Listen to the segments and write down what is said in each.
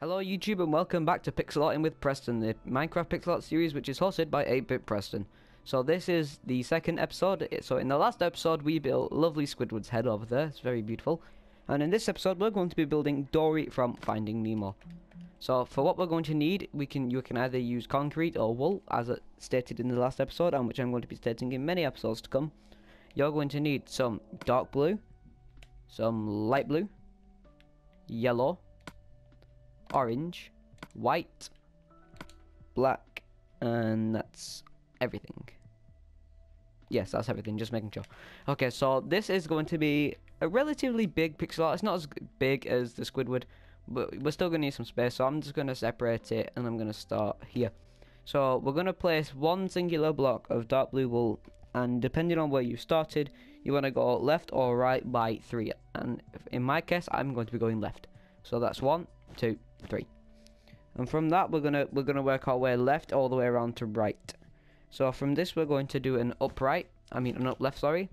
Hello YouTube and welcome back to Pixel Arting with Preston, the Minecraft Pixel Art series which is hosted by 8-Bit Preston. So this is the second episode. So in the last episode we built lovely Squidward's head over there, it's very beautiful. And in this episode we're going to be building Dory from Finding Nemo. So for what we're going to need, you can either use concrete or wool as stated in the last episode, and which I'm going to be stating in many episodes to come. You're going to need some dark blue, some light blue, yellow, orange, white, black, and that's everything. Yes, that's everything, just making sure. Okay, so this is going to be a relatively big pixel art. It's not as big as the Squidward, but we're still going to need some space, so I'm just going to separate it, and I'm going to start here. So we're going to place one singular block of dark blue wool, and depending on where you started, you want to go left or right by 3, and in my case, I'm going to be going left. So that's 1, 2, 3, and from that we're gonna work our way left all the way around to right. So from this we're going to do an up left, sorry,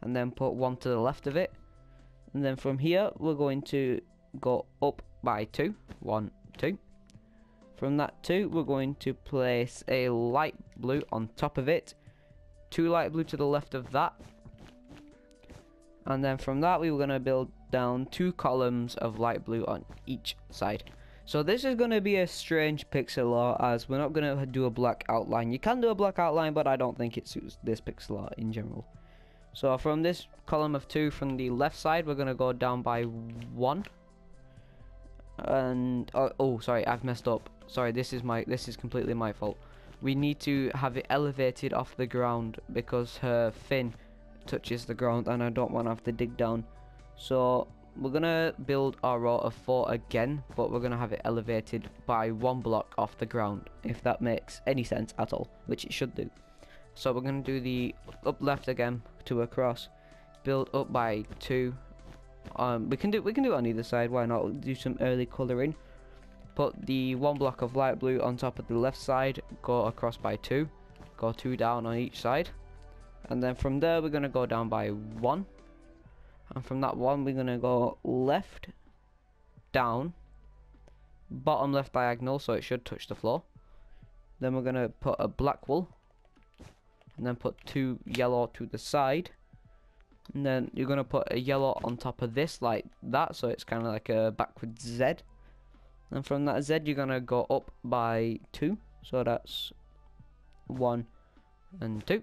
and then put one to the left of it, and then from here we're going to go up by 2, 1, 2. From that 2 we're going to place a light blue on top of it, 2 light blue to the left of that, and then from that we were going to build down 2 columns of light blue on each side. So this is going to be a strange pixel art, as we're not going to do a black outline. You can do a black outline, but I don't think it suits this pixel art in general. So from this column of 2 from the left side, we're going to go down by 1. And oh sorry, I've messed up. Sorry, this is completely my fault. We need to have it elevated off the ground because her fin touches the ground, and I don't want to have to dig down. So we're gonna build our row of 4 again, but we're gonna have it elevated by 1 block off the ground, if that makes any sense at all, which it should do. So we're gonna do the up left again to across, build up by 2. We can do it on either side. Why not? Do some early colouring. Put the 1 block of light blue on top of the left side. Go across by 2. Go 2 down on each side, and then from there we're gonna go down by 1. And from that 1 we're gonna go left, down, bottom left diagonal, so it should touch the floor. Then we're gonna put a black wool, and then put 2 yellow to the side, and then you're gonna put a yellow on top of this like that, so it's kind of like a backwards Z. And from that Z you're gonna go up by 2, so that's 1 and 2.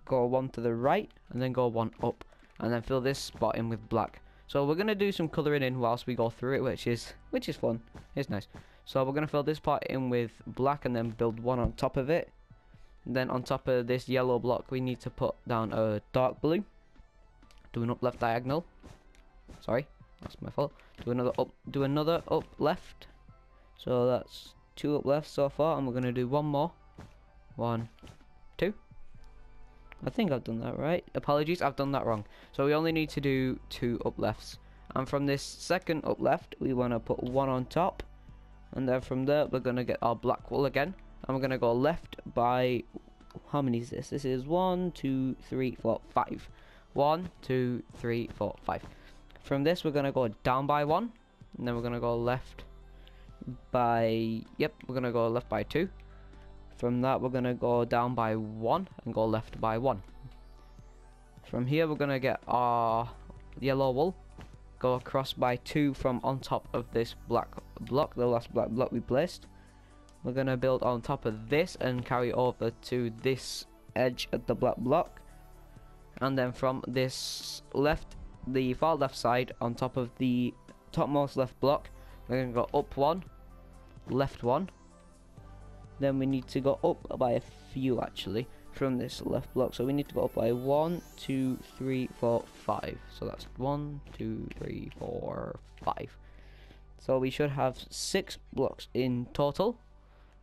Go 1 to the right, and then go 1 up, and then fill this spot in with black. So we're gonna do some colouring in whilst we go through it, which is fun. It's nice. So we're gonna fill this part in with black, and then build 1 on top of it. And then on top of this yellow block, we need to put down a dark blue. Do an up left diagonal. Sorry, that's my fault. Do another up left. So that's 2 up left so far, and we're gonna do 1 more. 1, 2. I think I've done that right. Apologies, I've done that wrong. So we only need to do 2 up lefts. And from this second up left, we want to put 1 on top. And then from there, we're going to get our black wool again. And we're going to go left by... How many is this? This is 1, 2, 3, 4, 5. 1, 2, 3, 4, 5. From this, we're going to go down by 1. And then we're going to go left by... Yep, we're going to go left by 2. From that we're going to go down by 1 and go left by 1. From here we're going to get our yellow wool, go across by 2 from on top of this black block, the last black block we placed. We're going to build on top of this and carry over to this edge of the black block. And then from this left, the far left side, on top of the topmost left block, we're going to go up 1, left 1. Then we need to go up by a few actually from this left block, so we need to go up by 1, 2, 3, 4, 5. So that's 1, 2, 3, 4, 5. So we should have 6 blocks in total,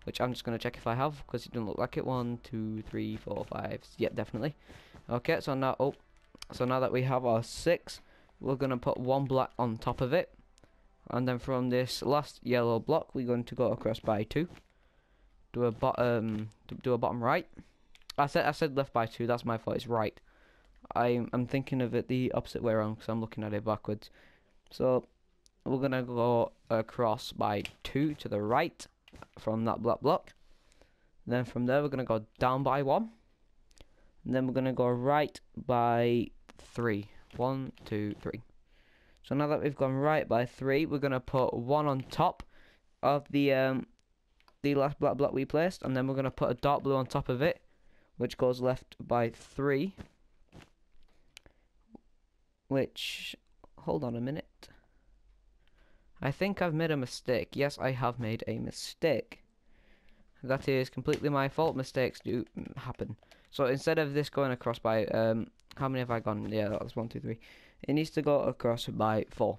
which I'm just going to check if I have, because it doesn't look like it. 1, 2, 3, 4, 5. Yeah, definitely. Okay, so now that we have our 6, we're going to put 1 black on top of it, and then from this last yellow block we're going to go across by 2. Do a bottom right. I said left by 2. That's my fault. It's right. I'm thinking of it the opposite way around because I'm looking at it backwards. So we're gonna go across by 2 to the right from that black block. Then from there we're gonna go down by 1. And then we're gonna go right by 3. 1, 2, 3. So now that we've gone right by 3, we're gonna put 1 on top of the last black block we placed, and then we're gonna put a dark blue on top of it, which goes left by 3. Which, hold on a minute. I think I've made a mistake. Yes, I have made a mistake. That is completely my fault. Mistakes do happen. So instead of this going across by, how many have I gone? Yeah, that was 1, 2, 3. It needs to go across by 4.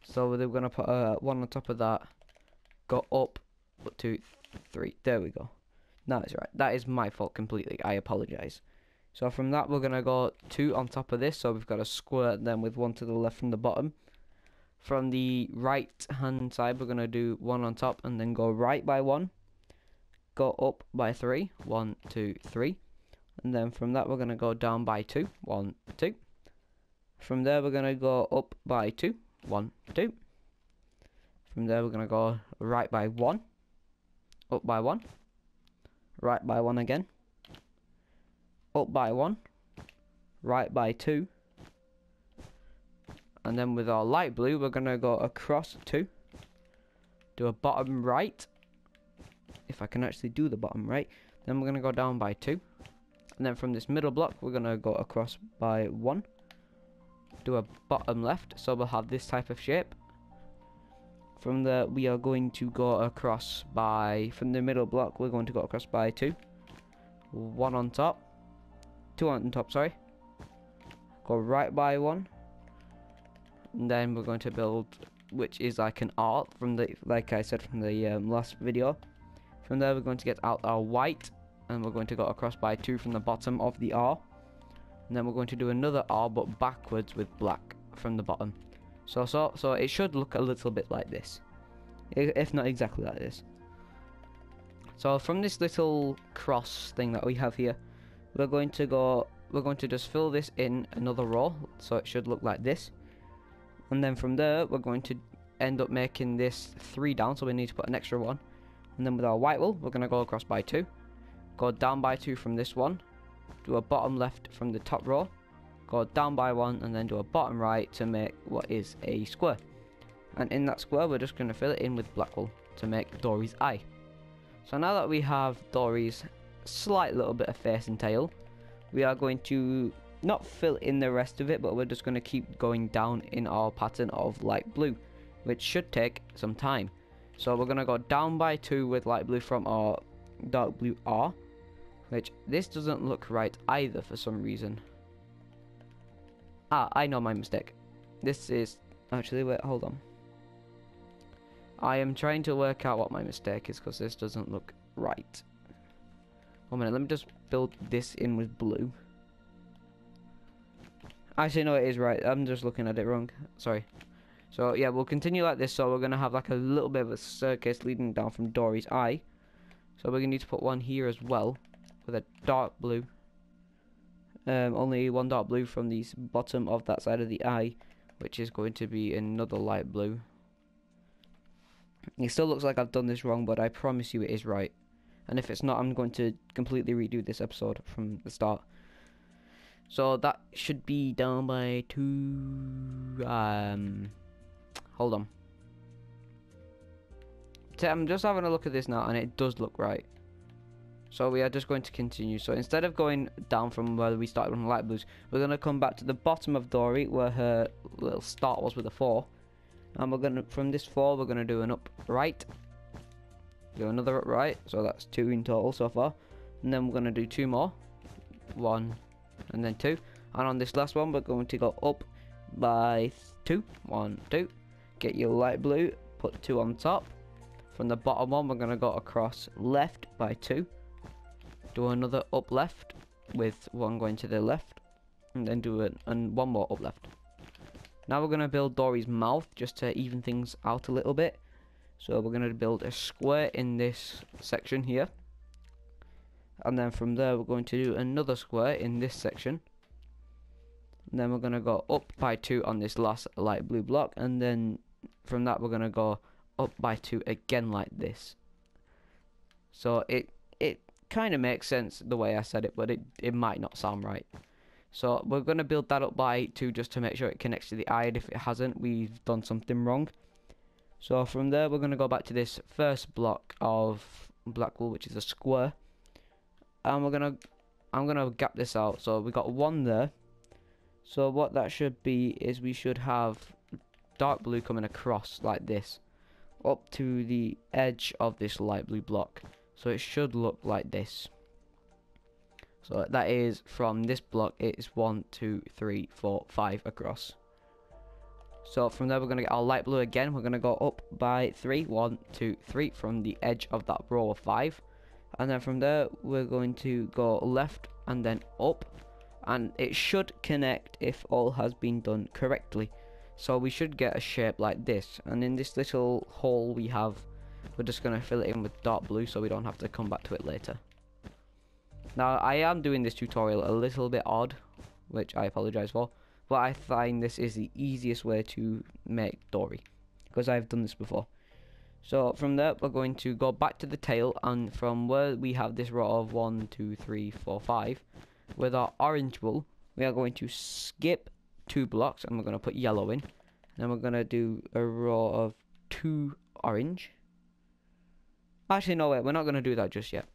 So we're going to put 1 on top of that. Go up 2, 3. There we go. That is right. That is my fault completely. I apologize. So from that we're going to go 2 on top of this. So we've got a square then with 1 to the left from the bottom. From the right hand side we're going to do 1 on top and then go right by 1. Go up by 3. 1, 2, 3. And then from that we're going to go down by 2. 1, 2. From there we're going to go up by 2. 1, 2. From there we're going to go right by 1. Up by 1. Right by 1 again. Up by 1. Right by 2. And then with our light blue we're going to go across 2. Do a bottom right. If I can actually do the bottom right. Then we're going to go down by 2. And then from this middle block we're going to go across by 1. Do a bottom left. So we'll have this type of shape. From there we are going to go across by, from the middle block we're going to go across by 2. 1 on top. 2 on top, sorry. Go right by 1. And then we're going to build, which is like an R from the, like I said from the last video. From there we're going to get out our white, and we're going to go across by 2 from the bottom of the R. And then we're going to do another R but backwards with black from the bottom. So it should look a little bit like this, if not exactly like this. So from this little cross thing that we have here, we're going to just fill this in another row, so it should look like this. And then from there we're going to end up making this 3 down, so we need to put an extra 1. And then with our white wool we're going to go across by 2, go down by 2 from this one, do a bottom left from the top row, go down by 1, and then do a bottom right to make what is a square. And in that square we're just going to fill it in with black wool to make Dory's eye. So now that we have Dory's slight little bit of face and tail, we are going to not fill in the rest of it, but we're just going to keep going down in our pattern of light blue, which should take some time. So we're going to go down by 2 with light blue from our dark blue R, which this doesn't look right either for some reason. I know my mistake. This is actually, wait, hold on. I am trying to work out what my mistake is because this doesn't look right. 1 minute, let me just build this in with blue. Actually, no, it is right. I'm just looking at it wrong. Sorry. So yeah, we'll continue like this. So we're gonna have like a little bit of a staircase leading down from Dory's eye. So we're gonna need to put one here as well with a dark blue. Only 1 dark blue from the bottom of that side of the eye, which is going to be another light blue. It still looks like I've done this wrong, but I promise you it is right. And if it's not, I'm going to completely redo this episode from the start. So that should be down by 2. Hold on. I'm just having a look at this now, and it does look right. So we are just going to continue. So instead of going down from where we started on the light blues, we're going to come back to the bottom of Dory where her little start was with a 4. And we're going to, from this 4, we're going to do an up right. Do another up right. So that's 2 in total so far. And then we're going to do 2 more. 1 and then 2. And on this last one, we're going to go up by 2. 1, 2. Get your light blue. Put 2 on top. From the bottom one, we're going to go across left by 2. Do another up left with 1 going to the left, and then do one more up left. Now we're going to build Dory's mouth just to even things out a little bit. So we're going to build a square in this section here, and then from there we're going to do another square in this section, and then we're going to go up by 2 on this last light blue block, and then from that we're gonna go up by 2 again like this. So it kind of makes sense the way I said it, but it might not sound right. So we're gonna build that up by 2 just to make sure it connects to the eye, and if it hasn't, we've done something wrong. So from there we're gonna go back to this first block of black wool, which is a square, and I'm gonna gap this out. So we got 1 there. So what that should be is we should have dark blue coming across like this up to the edge of this light blue block. So it should look like this. So that is from this block, it is 1, 2, 3, 4, 5 across. So from there we're going to get our light blue again. We're going to go up by 3, 1, 2, 3 from the edge of that row of 5. And then from there we're going to go left and then up. And it should connect if all has been done correctly. So we should get a shape like this. And in this little hole we have, we're just going to fill it in with dark blue so we don't have to come back to it later. Now I am doing this tutorial a little bit odd, which I apologize for, but I find this is the easiest way to make Dory, because I've done this before. So from there we're going to go back to the tail, and from where we have this row of 1, 2, 3, 4, 5, with our orange wool, we are going to skip 2 blocks and we're going to put yellow in. Then we're going to do a row of 2 orange. Actually, no, wait, we're not going to do that just yet.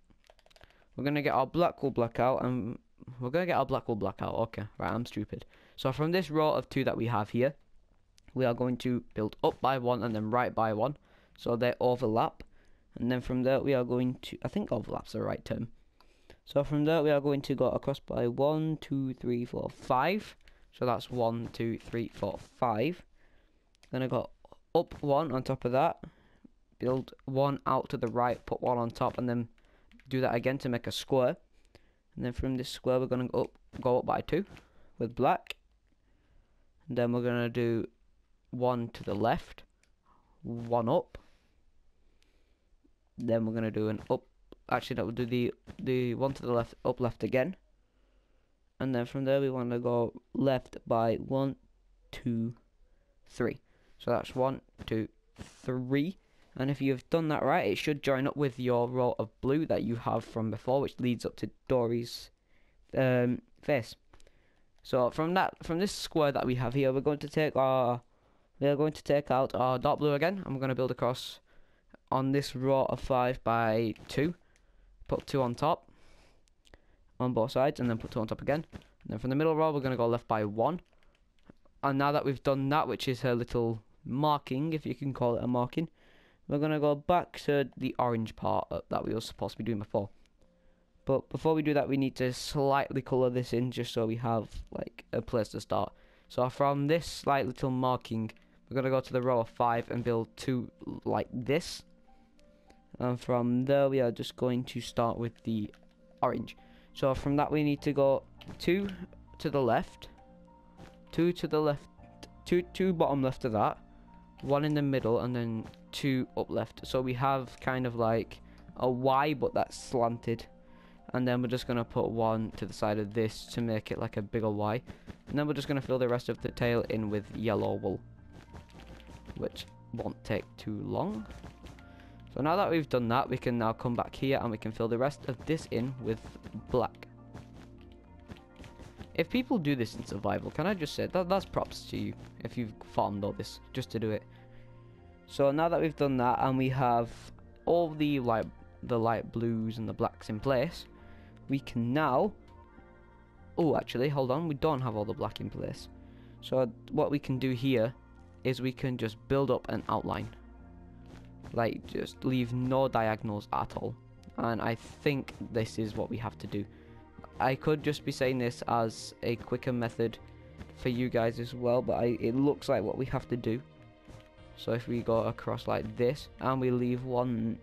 We're going to get our black wool black out, and we're going to get our black wool black out. Okay, right, I'm stupid. So from this row of 2 that we have here, we are going to build up by 1 and then right by 1. So they overlap. And then from there we are going to, I think overlap's the right term. So from there we are going to go across by 1, 2, 3, 4, 5. So that's 1, 2, 3, 4, 5. Then I got up 1 on top of that. Build 1 out to the right, put 1 on top, and then do that again to make a square. And then from this square we're going to go up by 2 with black. And then we're going to do 1 to the left, 1 up. Then we're going to do an up. Actually, that will do the 1 to the left, up left again. And then from there we want to go left by 1, 2, 3. So that's 1, 2, 3. And if you've done that right, it should join up with your row of blue that you have from before, which leads up to Dory's face. So from this square that we have here, we are going to take out our dark blue again, and we're going to build across on this row of 5 by 2. Put 2 on top on both sides, and then put 2 on top again. And then from the middle row we're going to go left by 1. And now that we've done that, which is her little marking, if you can call it a marking, we're going to go back to the orange part that we were supposed to be doing before. But before we do that, we need to slightly colour this in, just so we have like a place to start. So from this slight little marking, we're going to go to the row of 5 and build 2 like this. And from there we are just going to start with the orange. So from that we need to go 2 to the left, 2 to the left, 2 bottom left of that, 1 in the middle, and then 2 up left. So we have kind of like a Y, but that's slanted. And then we're just going to put 1 to the side of this to make it like a bigger Y. And then we're just going to fill the rest of the tail in with yellow wool, which won't take too long. So now that we've done that, we can now come back here and we can fill the rest of this in with black. If people do this in survival, can I just say that's props to you if you've farmed all this just to do it. So now that we've done that and we have all the light blues and the blacks in place, we can now, oh actually hold on, we don't have all the black in place. So what we can do here is we can just build up an outline, like just leave no diagonals at all. And I think this is what we have to do. I could just be saying this as a quicker method for you guys as well, but it looks like what we have to do. So if we go across like this and we leave one,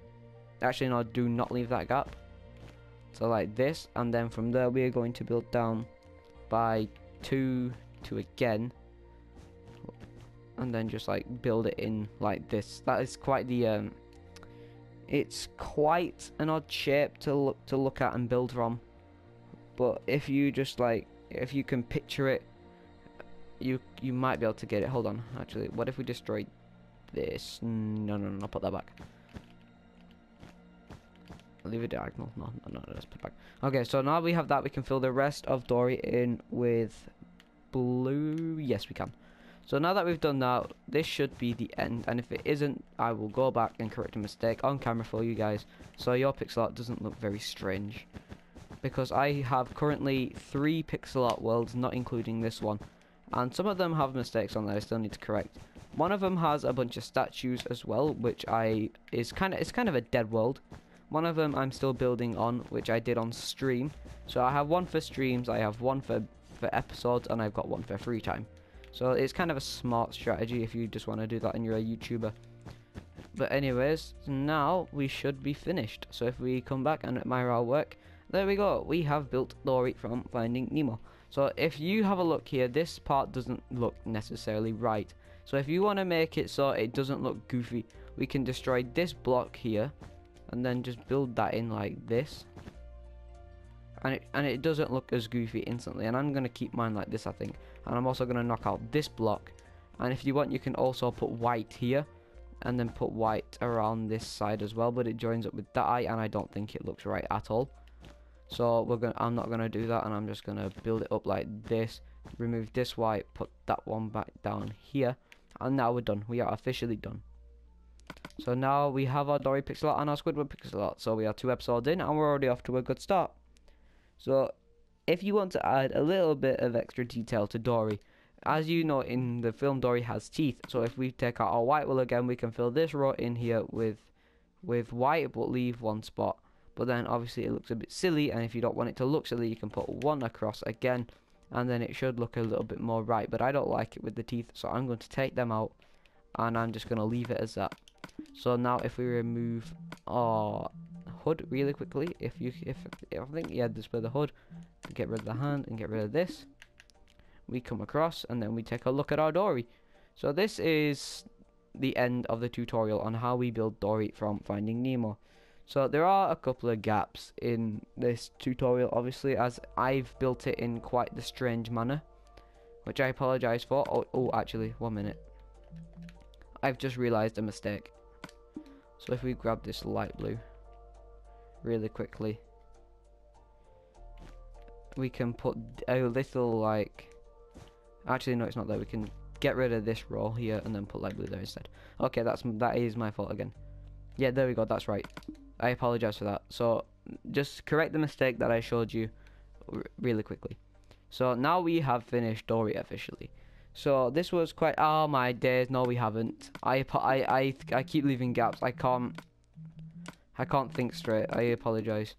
actually no, do not leave that gap. So like this, and then from there we are going to build down by 2 to again, and then just like build it in like this. That is quite the it's quite an odd shape to look at and build from, but if you just like, if you can picture it, you might be able to get it. Hold on, actually, what if we destroyed this. No, put that back. Leave it diagonal. No, let's put it back. Okay, so now we have that, we can fill the rest of Dory in with blue. Yes, we can. So now that we've done that, this should be the end, and if it isn't, I will go back and correct a mistake on camera for you guys, so your pixel art doesn't look very strange. Because I have currently 3 pixel art worlds, not including this one, and some of them have mistakes on there I still need to correct. One of them has a bunch of statues as well, which it's kind of a dead world. One of them I'm still building on, which I did on stream. So I have one for streams, I have one for episodes, and I've got one for free time. So it's kind of a smart strategy if you just want to do that and you're a YouTuber. But anyways, now we should be finished. So if we come back and admire our work, there we go. We have built Dory from Finding Nemo. So if you have a look here, this part doesn't look necessarily right. So if you want to make it so it doesn't look goofy, we can destroy this block here and then just build that in like this. And it doesn't look as goofy instantly, and I'm going to keep mine like this, I think. And I'm also going to knock out this block, and if you want you can also put white here and then put white around this side as well, but it joins up with that eye and I don't think it looks right at all. So I'm not going to do that, and I'm just going to build it up like this, remove this white, put that one back down here, and now we're done. We are officially done. So now we have our Dory pixel art and our Squidward pixel art, so we are 2 episodes in and we're already off to a good start. So if you want to add a little bit of extra detail to Dory, as you know in the film Dory has teeth, so if we take out our white wool again, we can fill this row in here with white but leave one spot. But then obviously it looks a bit silly, and if you don't want it to look silly you can put one across again, and then it should look a little bit more right. But I don't like it with the teeth, so I'm going to take them out and I'm just going to leave it as that. So now if we remove our hood really quickly, I think this with the hood, get rid of the hand and get rid of this, we come across and then we take a look at our Dory. So this is the end of the tutorial on how we build Dory from Finding Nemo. So there are a couple of gaps in this tutorial, obviously, as I've built it in quite the strange manner, which I apologize for. Oh actually, 1 minute, I've just realized a mistake. So if we grab this light blue really quickly, we can put a little, like, actually no, it's not there. We can get rid of this row here and then put light blue there instead. Okay, that is my fault again. Yeah, there we go, that's right. I apologize for that. So just correct the mistake that I showed you really quickly. So now we have finished Dory officially. So this was quite, oh my days, no we haven't. I keep leaving gaps. I can't think straight. I apologize.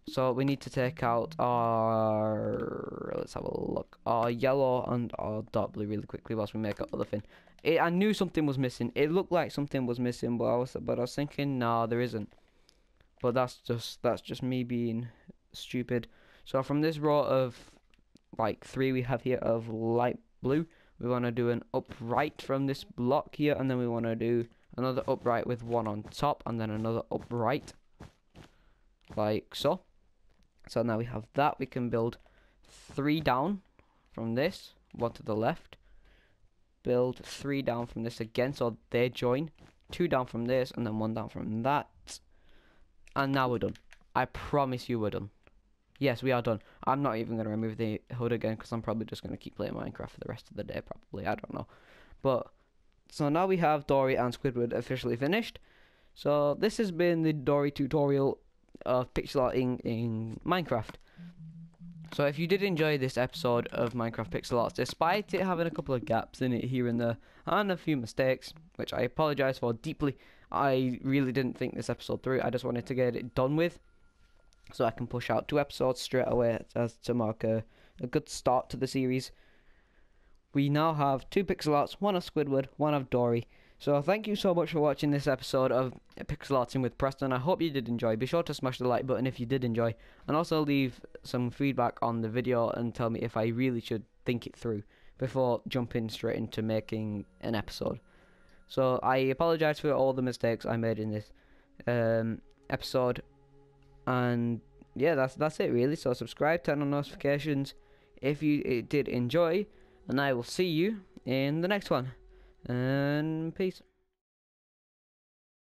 So we need to take out our, let's have a look, our yellow and our dark blue really quickly whilst we make our other fin. I knew something was missing. It looked like something was missing, but I was thinking, nah, there isn't. But that's just me being stupid. So from this row of like 3 we have here of light blue, we want to do an upright from this block here, and then we want to do another upright with one on top, and then another upright like so. So now we have that. We can build 3 down from this, 1 to the left, build 3 down from this again so they join, 2 down from this, and then 1 down from that, and now we're done. I promise you we're done. Yes, we are done. I'm not even going to remove the hood again because I'm probably just going to keep playing Minecraft for the rest of the day, probably. I don't know. But, so now we have Dory and Squidward officially finished. So this has been the Dory tutorial of pixel arting in Minecraft. So if you did enjoy this episode of Minecraft Pixel Arts, despite it having a couple of gaps in it here and there, and a few mistakes, which I apologise for deeply, I really didn't think this episode through. I just wanted to get it done with, so I can push out 2 episodes straight away as to mark a good start to the series. We now have 2 pixel arts, 1 of Squidward, 1 of Dory. So thank you so much for watching this episode of Pixel Arting with Preston. I hope you did enjoy. Be sure to smash the like button if you did enjoy, and also leave some feedback on the video and tell me if I really should think it through before jumping straight into making an episode. So I apologise for all the mistakes I made in this episode, and yeah, that's it really. So subscribe, turn on notifications if you did enjoy, and I will see you in the next one. And peace.